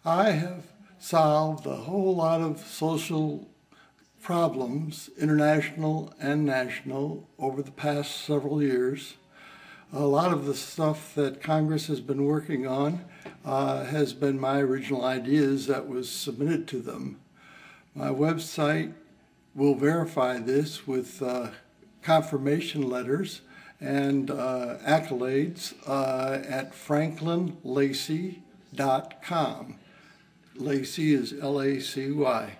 I have solved a whole lot of social problems, international and national, over the past several years. A lot of the stuff that Congress has been working on has been my original ideas that was submitted to them. My website will verify this with confirmation letters and accolades at franklinlacy.com. Lacy is L-A-C-Y.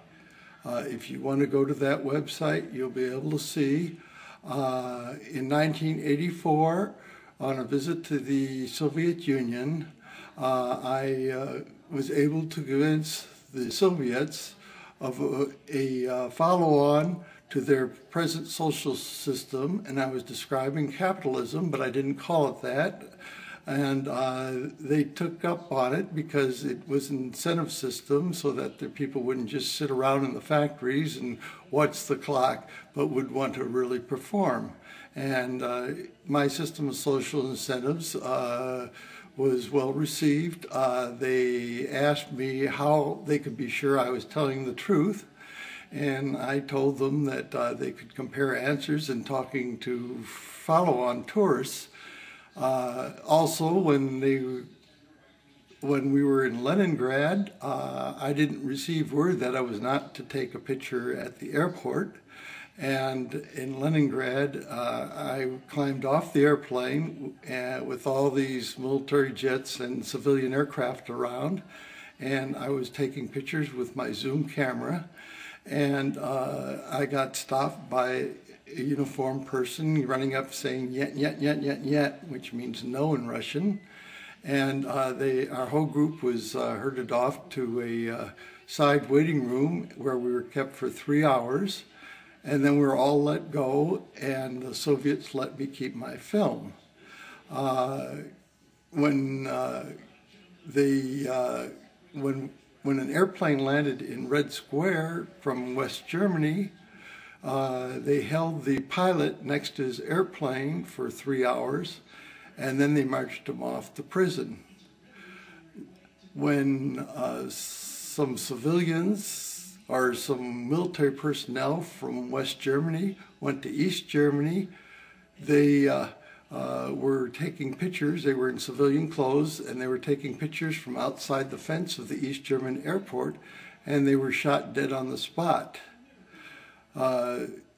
If you want to go to that website, you'll be able to see in 1984, on a visit to the Soviet Union, I was able to convince the Soviets of a follow-on to their present social system, and I was describing capitalism, but I didn't call it that. And they took up on it because it was an incentive system so that the people wouldn't just sit around in the factories and watch the clock, but would want to really perform. And my system of social incentives was well received. They asked me how they could be sure I was telling the truth. And I told them that they could compare answers in talking to follow-on tourists. Also, when we were in Leningrad, I didn't receive word that I was not to take a picture at the airport. And in Leningrad, I climbed off the airplane with all these military jets and civilian aircraft around, and I was taking pictures with my zoom camera. And I got stopped by a uniformed person running up saying "yet, yet, yet, yet, yet," which means no in Russian. And our whole group was herded off to a side waiting room where we were kept for 3 hours. And then we were all let go, and the Soviets let me keep my film. When an airplane landed in Red Square from West Germany, they held the pilot next to his airplane for 3 hours, and then they marched him off to prison. When some civilians or some military personnel from West Germany went to East Germany, they were taking pictures. They were in civilian clothes, and they were taking pictures from outside the fence of the East German airport, and they were shot dead on the spot.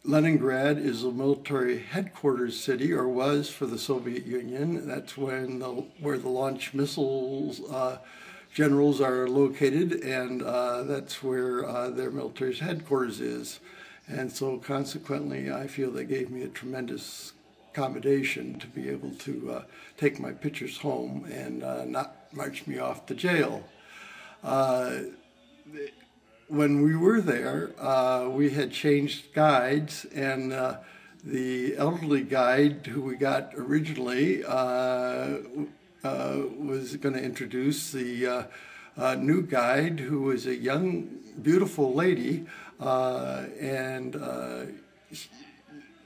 Leningrad is a military headquarters city, or was, for the Soviet Union. That's where the launch missiles generals are located, and that's where their military's headquarters is. And so consequently, I feel they gave me a tremendous accommodation to be able to take my pictures home and not march me off to jail. When we were there, we had changed guides, and the elderly guide who we got originally was going to introduce the new guide, who was a young, beautiful lady, and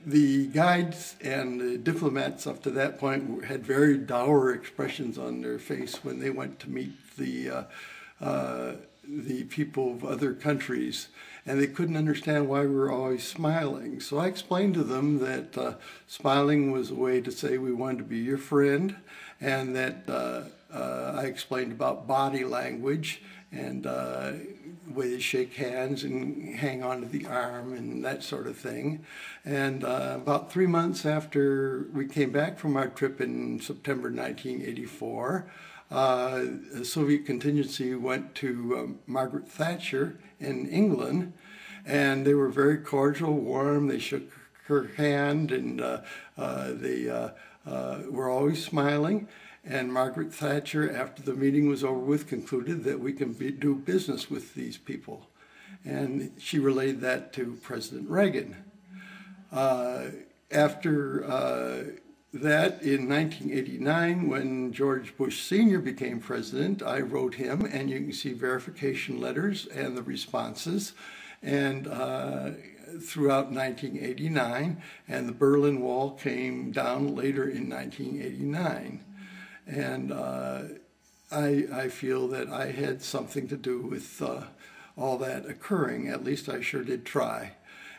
the guides and the diplomats up to that point had very dour expressions on their face when they went to meet the people of other countries, and they couldn't understand why we were always smiling. So I explained to them that smiling was a way to say we wanted to be your friend, and that I explained about body language and the way they shake hands and hang onto the arm and that sort of thing. And about 3 months after we came back from our trip in September 1984, the Soviet contingency went to Margaret Thatcher in England, and they were very cordial, warm. They shook her hand, and they were always smiling. And Margaret Thatcher, after the meeting was over with, concluded that we can do business with these people. And she relayed that to President Reagan. After that, in 1989, when George Bush Sr. became president, I wrote him, and you can see verification letters and the responses, and throughout 1989, and the Berlin Wall came down later in 1989. And I feel that I had something to do with all that occurring. At least I sure did try.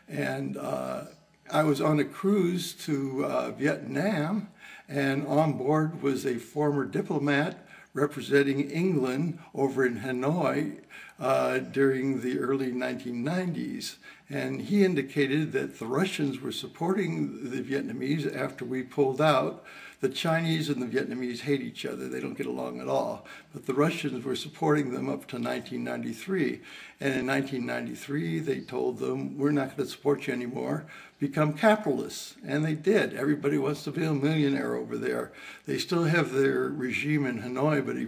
And I was on a cruise to Vietnam, and on board was a former diplomat representing England over in Hanoi during the early 1990s. And he indicated that the Russians were supporting the Vietnamese after we pulled out. The Chinese and the Vietnamese hate each other. They don't get along at all. But the Russians were supporting them up to 1993. And in 1993, they told them, we're not going to support you anymore. Become capitalists. And they did. Everybody wants to be a millionaire over there. They still have their regime in Hanoi, but they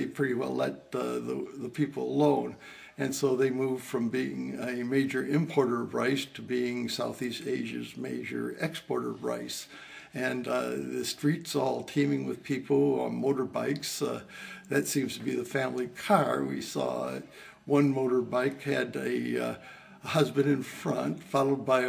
pretty well let the people alone. And so they moved from being a major importer of rice to being Southeast Asia's major exporter of rice. And the streets all teeming with people on motorbikes. That seems to be the family car. We saw one motorbike had a husband in front, followed by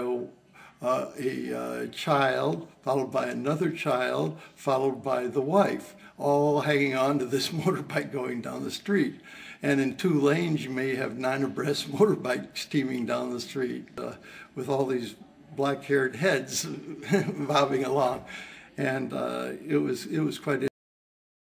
a child, followed by another child, followed by the wife, all hanging on to this motorbike going down the street. And in 2 lanes, you may have 9 abreast motorbikes teaming down the street with all these black-haired heads bobbing along. And it was quite